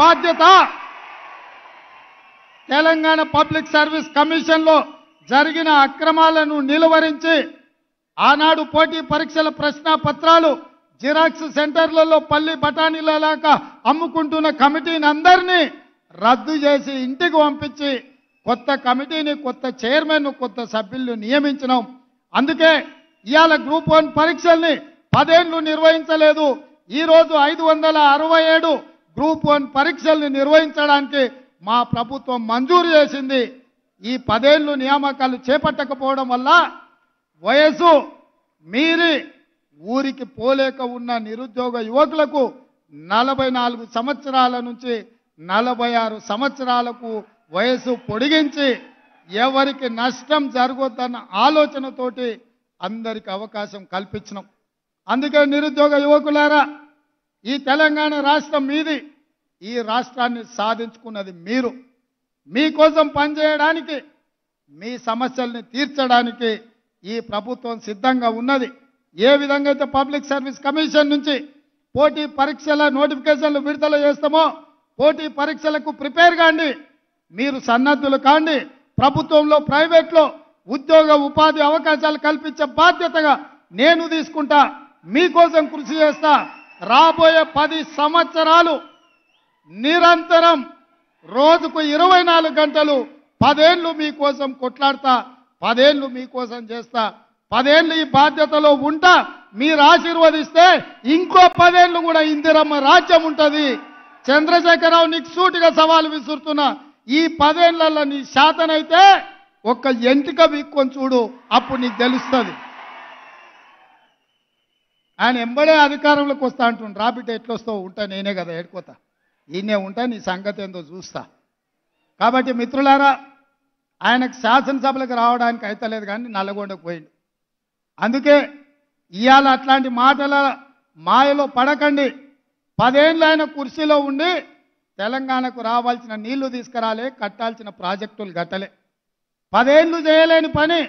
బాధ్యత Telangana public service కమిషన్లో జరిగిన అక్రమాలను నిలువరించి ఆనాడు పోటీ పరీక్షల ప్రశ్న పత్రాలు జిరాక్స్ సెంటర్లలో పల్లి బఠానీలలాగా అమ్ముకుంటున్న కమిటీని అందరినీ రద్దు చేసి ఇంటికి పంపించి కొత్త కమిటీని, కొత్త చైర్మన్, కొత్త సభ్యులను నియమించినాం. అందుకే ఇవాళ గ్రూప్ 1 పరీక్షల్ని 10 ఏళ్లు నిర్వహించలేదు. ఈరోజు 567 గ్రూప్ 1 పరీక్షల్ని నిర్వహించడానికి మా ప్రభుత్వం మంజూరు చేసింది. ఈ 10 ఏళ్లు నియామకాలు చేపట్టకపోవడం వల్ల వయసు మీరి ఊరికి పోలేక ఉన్న నిరుద్యోగ యువకులకు 44 సంవత్సరాల నుంచి 46 సంవత్సరాలకు వయసు పొడిగించి ఎవరికి నష్టం జరగొద్దన్న ఆలోచనతోటి అందరికి అవకాశం కల్పించినాం. అందుకే నిరుద్యోగ యువకులారా, ఈ తెలంగాణ రాష్ట్రం మీది. ఈ రాష్ట్రాన్ని సాధించుకున్నది మీరు. మీకోసం పనిచేయడానికి, మీ సమస్యల్ని తీర్చడానికి ఈ ప్రభుత్వం సిద్ధంగా ఉన్నది. ఏ విధంగా అయితే పబ్లిక్ సర్వీస్ కమిషన్ నుంచి పోటీ పరీక్షల నోటిఫికేషన్లు విడుదల చేస్తామో పోటీ పరీక్షలకు ప్రిపేర్ కాండి. మీరు సన్నద్ధులు కాండి. ప్రభుత్వంలో, ప్రైవేట్లో ఉద్యోగ ఉపాధి అవకాశాలు కల్పించే బాధ్యతగా నేను తీసుకుంటా. మీకోసం కృషి చేస్తా. రాబోయే 10 సంవత్సరాలు నిరంతరం రోజుకు 24 గంటలు 10 ఏళ్ళు మీకోసం కొట్లాడతా. 10 ఏళ్ళు మీకోసం చేస్తా. 10 ఏళ్ళు ఈ బాధ్యతలో ఉంటా. మీరు ఆశీర్వదిస్తే ఇంకో 10 ఏళ్ళు కూడా ఇందిరమ్మ రాజ్యం ఉంటుంది. చంద్రశేఖరరావు, నీకు సూటిగా సవాలు విసురుతున్నా. ఈ 10 ఏళ్లలో నీ శాతనైతే ఒక్క ఎంటిక వీక్కొని చూడు, అప్పుడు నీకు తెలుస్తుంది. ఆయన ఎంబడే అధికారంలోకి వస్తా అంటుండు. రాబిట్ ఎట్లొస్తావు? ఉంటా, నేనే కదా ఏడుకోతా, ఈయనే ఉంటా, నీ సంగతి ఏందో చూస్తా. కాబట్టి మిత్రులారా, ఆయనకు శాసనసభలకు రావడానికి అయితలేదు కానీ నల్లగొండకు పోయిండు. అందుకే ఇవాళ అట్లాంటి మాటల మాయలో పడకండి. 10 ఏళ్ళు ఆయన కుర్చీలో ఉండి తెలంగాణకు రావాల్సిన నీళ్లు తీసుకురాలే, కట్టాల్సిన ప్రాజెక్టులు కట్టలే. 10 ఏళ్ళు చేయలేని పని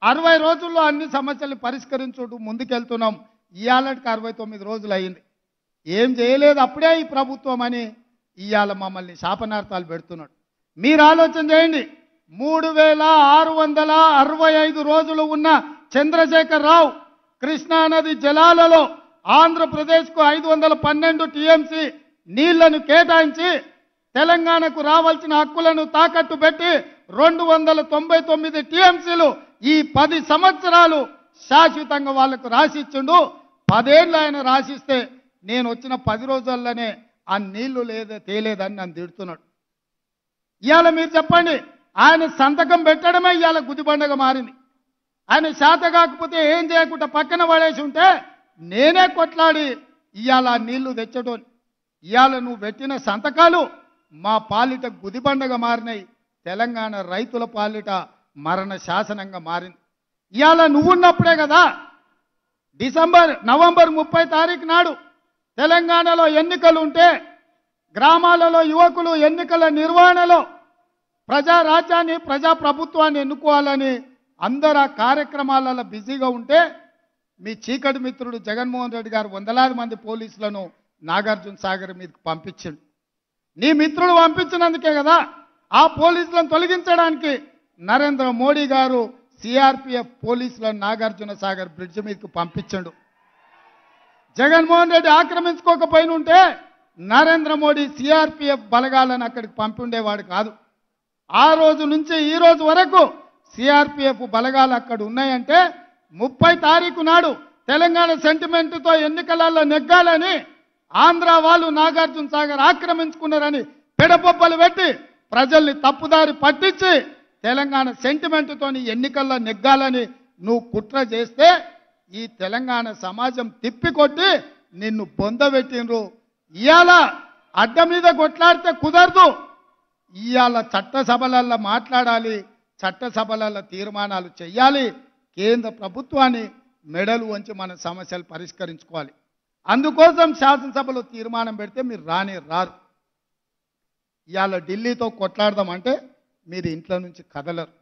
60 రోజుల్లో అన్ని సమస్యలు పరిష్కరించుకుంటూ ముందుకెళ్తున్నాం. ఇవాళకి 69 రోజులు అయింది. ఏం చేయలేదు అప్పుడే ఈ ప్రభుత్వం అని ఇవాళ మమ్మల్ని శాపనార్థాలు పెడుతున్నాడు. మీరు ఆలోచన చేయండి. 3665 రోజులు ఉన్న చంద్రశేఖరరావు కృష్ణానది జలాలలో ఆంధ్రప్రదేశ్కు 512 టీఎంసీ నీళ్లను కేటాయించి తెలంగాణకు రావాల్సిన హక్కులను తాకట్టు పెట్టి 299 టీఎంసీలు ఈ 10 సంవత్సరాలు శాశ్వతంగా వాళ్లకు రాసిచ్చిండు. 10 ఏళ్ళు ఆయన రాసిస్తే నేను వచ్చిన 10 రోజుల్లోనే ఆ నీళ్లు తేలేదని నన్ను తిడుతున్నాడు. ఇవాళ మీరు చెప్పండి, ఆయన సంతకం పెట్టడమే ఇవాళ గుదిబండగా మారింది. ఆయన శాత కాకపోతే ఏం చేయకుండా పక్కన పడేసి ఉంటే నేనే కొట్లాడి ఇవాళ నీళ్లు తెచ్చటోని. ఇవాళ నువ్వు పెట్టిన సంతకాలు మా పాలిట గుదిబండగా మారినాయి. తెలంగాణ రైతుల పాలిట మరణ శాసనంగా మారింది. ఇవాళ నువ్వున్నప్పుడే కదా నవంబర్ 30 తారీఖు నాడు తెలంగాణలో ఎన్నికలు ఉంటే గ్రామాలలో యువకులు ఎన్నికల నిర్వహణలో ప్రజారాజ్యాన్ని, ప్రజాప్రభుత్వాన్ని ఎన్నుకోవాలని అందరు ఆ కార్యక్రమాలలో బిజీగా ఉంటే మీ చీకటి మిత్రుడు జగన్మోహన్ రెడ్డి గారు వందలాది మంది పోలీసులను నాగార్జున సాగర్ మీదకి పంపించిండు. నీ మిత్రుడు పంపించినందుకే కదా ఆ పోలీసులను తొలగించడానికి నరేంద్ర మోడీ గారు సిఆర్పిఎఫ్ పోలీసులను నాగార్జున సాగర్ బ్రిడ్జ్ మీదకి పంపించాడు. జగన్మోహన్ రెడ్డి ఆక్రమించుకోకపోయిన ఉంటే నరేంద్ర మోడీ సిఆర్పిఎఫ్ బలగాలను అక్కడికి పంపిండేవాడు కాదు. ఆ రోజు నుంచి ఈ రోజు వరకు సిఆర్పిఎఫ్ బలగాలు అక్కడ ఉన్నాయంటే 30 తారీఖు నాడు తెలంగాణ సెంటిమెంట్తో ఎన్నికలలో నెగ్గాలని ఆంధ్ర వాళ్ళు నాగార్జున సాగర్ ఆక్రమించుకున్నారని పెడపొప్పలు పెట్టి ప్రజల్ని తప్పుదారి పట్టించి తెలంగాణ సెంటిమెంట్తోని ఎన్నికల్లో నెగ్గాలని నువ్వు కుట్ర చేస్తే ఈ తెలంగాణ సమాజం తిప్పికొట్టి నిన్ను బొందబెట్టినరు. ఇవాళ అడ్డ మీద కొట్లాడితే కుదరదు. ఇవాళ చట్టసభలలో మాట్లాడాలి, చట్టసభలలో తీర్మానాలు చేయాలి. కేంద్ర ప్రభుత్వాన్ని మెడలు వంచి మన సమస్యలు పరిష్కరించుకోవాలి. అందుకోసం శాసనసభలో తీర్మానం పెడితే మీరు రారు. ఇవాళ ఢిల్లీతో కొట్లాడదామంటే మీరు ఇంట్లో నుంచి కదలరు.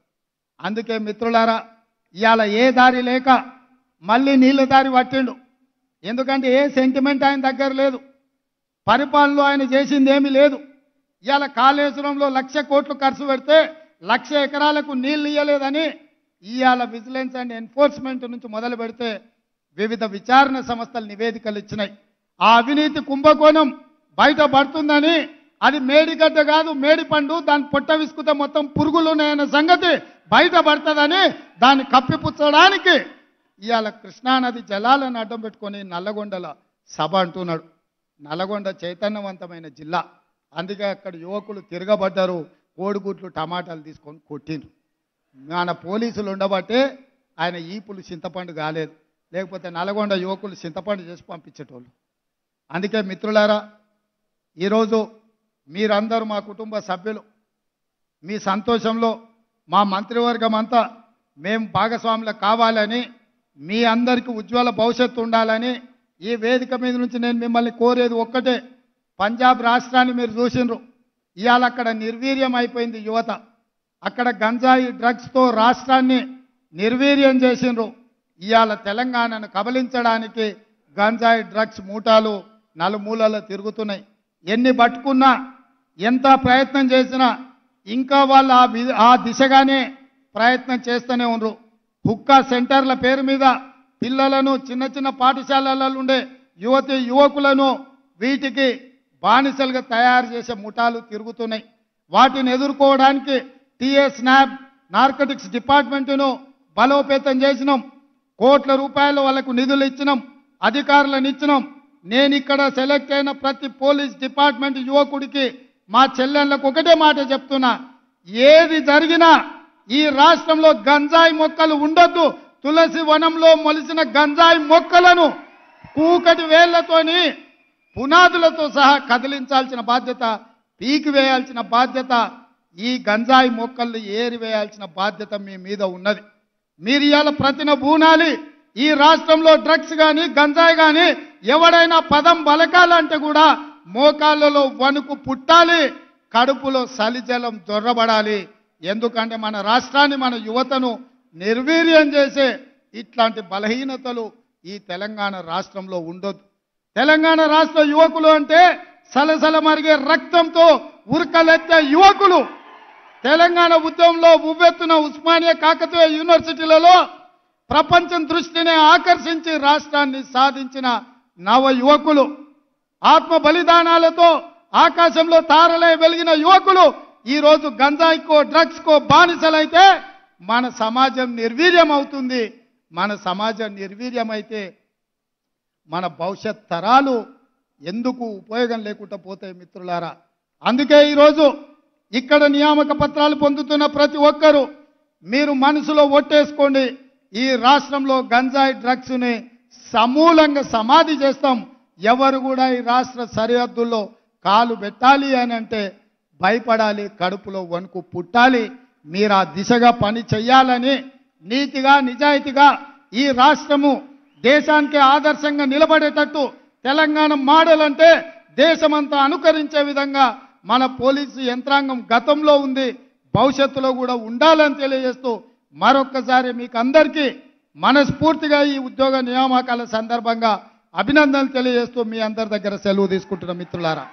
అందుకే మిత్రులారా, ఇవాళ ఏ దారి లేక మళ్ళీ నీళ్ళ దారి పట్టిండు. ఎందుకంటే ఏ సెంటిమెంట్ ఆయన దగ్గర లేదు, పరిపాలనలో ఆయన చేసింది ఏమీ లేదు. ఇవాళ కాళేశ్వరంలో 1,00,000 కోట్లు ఖర్చు పెడితే 1,00,000 ఎకరాలకు నీళ్లు ఇయ్యలేదని ఇవాళ విజిలెన్స్ అండ్ ఎన్ఫోర్స్మెంట్ నుంచి మొదలు పెడితే వివిధ విచారణ సంస్థలు నివేదికలు ఇచ్చినాయి. ఆ అవినీతి కుంభకోణం బయటపడుతుందని, అది మేడిగడ్డ కాదు మేడిపండు, దాని పొట్ట విసుకుతే మొత్తం పురుగులున్నాయన్న సంగతి బయటపడుతుందని దాన్ని కప్పిపుచ్చడానికి ఇవాళ కృష్ణానది జలాలను అడ్డం పెట్టుకొని నల్లగొండల సభ అంటున్నాడు. నల్లగొండ చైతన్యవంతమైన జిల్లా, అందుకే అక్కడ యువకులు తిరగబడ్డారు, కోడిగుడ్లు టమాటాలు తీసుకొని కొట్టిండ్రు. మన పోలీసులు ఉండబట్టే ఆయన ఈపులు చింతపండు కాలేదు, లేకపోతే నల్గొండ యువకులు చింతపండు చేసి పంపించేటోళ్ళు. అందుకే మిత్రులారా, ఈరోజు మీరందరూ మా కుటుంబ సభ్యులు, మీ సంతోషంలో మా మంత్రివర్గం అంతా మేము భాగస్వాములు కావాలని, మీ అందరికీ ఉజ్వల భవిష్యత్తు ఉండాలని ఈ వేదిక మీద నుంచి నేను మిమ్మల్ని కోరేది ఒక్కటే. పంజాబ్ రాష్ట్రాన్ని మీరు చూసినారు, ఇవాళ అక్కడ నిర్వీర్యం అయిపోయింది యువత. అక్కడ గంజాయి డ్రగ్స్తో రాష్ట్రాన్ని నిర్వీర్యం చేసినారు. ఇవాళ తెలంగాణను కబలించడానికి గంజాయి డ్రగ్స్ మూటాలు నలుమూలలో తిరుగుతున్నాయి. ఎన్ని పట్టుకున్నా, ఎంత ప్రయత్నం చేసినా ఇంకా వాళ్ళు ఆ దిశగానే ప్రయత్నం చేస్తూనే ఉన్నారు. హుక్కా సెంటర్ల పేరు మీద పిల్లలను చిన్న చిన్న పాఠశాలలలో ఉండే యువకులను వీటికి బానిసలుగా తయారు చేసే ముఠాలు తిరుగుతున్నాయి. వాటిని ఎదుర్కోవడానికి టీఎస్ న్యాబ్ నార్కోటిక్స్ డిపార్ట్మెంటును బలోపేతం చేసినాం. కోట్ల రూపాయలు వాళ్ళకు నిధులు ఇచ్చినాం, అధికారులను ఇచ్చినాం. నేను ఇక్కడ సెలెక్ట్ అయిన ప్రతి పోలీస్ డిపార్ట్మెంట్ యువకుడికి, మా చెల్లెళ్ళకు ఒకటే మాట చెప్తున్నా, ఏది జరిగినా ఈ రాష్ట్రంలో గంజాయి మొక్కలు ఉండొద్దు. తులసి వనంలో మొలిసిన గంజాయి మొక్కలను కూకటి వేళ్లతోని పునాదులతో సహా కదిలించాల్సిన బాధ్యత, పీకి వేయాల్సిన బాధ్యత, ఈ గంజాయి మొక్కల్ని ఏరివేయాల్సిన బాధ్యత మీ మీద ఉన్నది. మీరు ఇవాళ ప్రతిన బూనాలి. ఈ రాష్ట్రంలో డ్రగ్స్ కానీ గంజాయి కానీ ఎవడైనా పదం బలకాలంటే కూడా మోకాళ్ళలో వణుకు పుట్టాలి, కడుపులో సలిజలం దొర్రబడాలి. ఎందుకంటే మన రాష్ట్రాన్ని, మన యువతను నిర్వీర్యం చేసే ఇట్లాంటి బలహీనతలు ఈ తెలంగాణ రాష్ట్రంలో ఉండొద్దు. తెలంగాణ రాష్ట్ర యువకులు అంటే సలసల మరిగే రక్తంతో ఉరకలెత్తే యువకులు. తెలంగాణ ఉద్యమంలో ఉవ్వెత్తున ఉస్మానియా కాకతీయ యూనివర్సిటీలలో ప్రపంచం దృష్టిని ఆకర్షించి రాష్ట్రాన్ని సాధించిన నవ యువకులు. ఆత్మ బలిదానాలతో ఆకాశంలో తారలై వెలిగిన యువకులు ఈరోజు గంజాయికో డ్రగ్స్కో బానిసలైతే మన సమాజం నిర్వీర్యం అవుతుంది. మన సమాజం నిర్వీర్యమైతే మన భవిష్యత్ తరాలు ఎందుకు ఉపయోగం లేకుండా పోతాయి మిత్రులారా. అందుకే ఈరోజు ఇక్కడ నియామక పత్రాలు పొందుతున్న ప్రతి ఒక్కరూ మీరు మనసులో ఒట్టేసుకోండి, ఈ రాష్ట్రంలో గంజాయి డ్రగ్స్ని సమూలంగా సమాధి చేస్తాం. ఎవరు కూడా ఈ రాష్ట్ర సరిహద్దుల్లో కాలు పెట్టాలి అని అంటే భయపడాలి, కడుపులో వణుకు పుట్టాలి. మీరు ఆ దిశగా పని చెయ్యాలని, నీతిగా నిజాయితీగా ఈ రాష్ట్రము దేశానికి ఆదర్శంగా నిలబడేటట్టు తెలంగాణ మోడల్ అంటే దేశమంతా అనుకరించే విధంగా మన పోలీసు యంత్రాంగం గతంలో ఉంది, భవిష్యత్తులో కూడా ఉండాలని తెలియజేస్తూ మరొక్కసారి మీకు అందరికీ మనస్ఫూర్తిగా ఈ ఉద్యోగ నియామకాల సందర్భంగా అభినందనలు తెలియజేస్తూ మీ అందరి దగ్గర సెలవు తీసుకుంటున్న మిత్రులారా.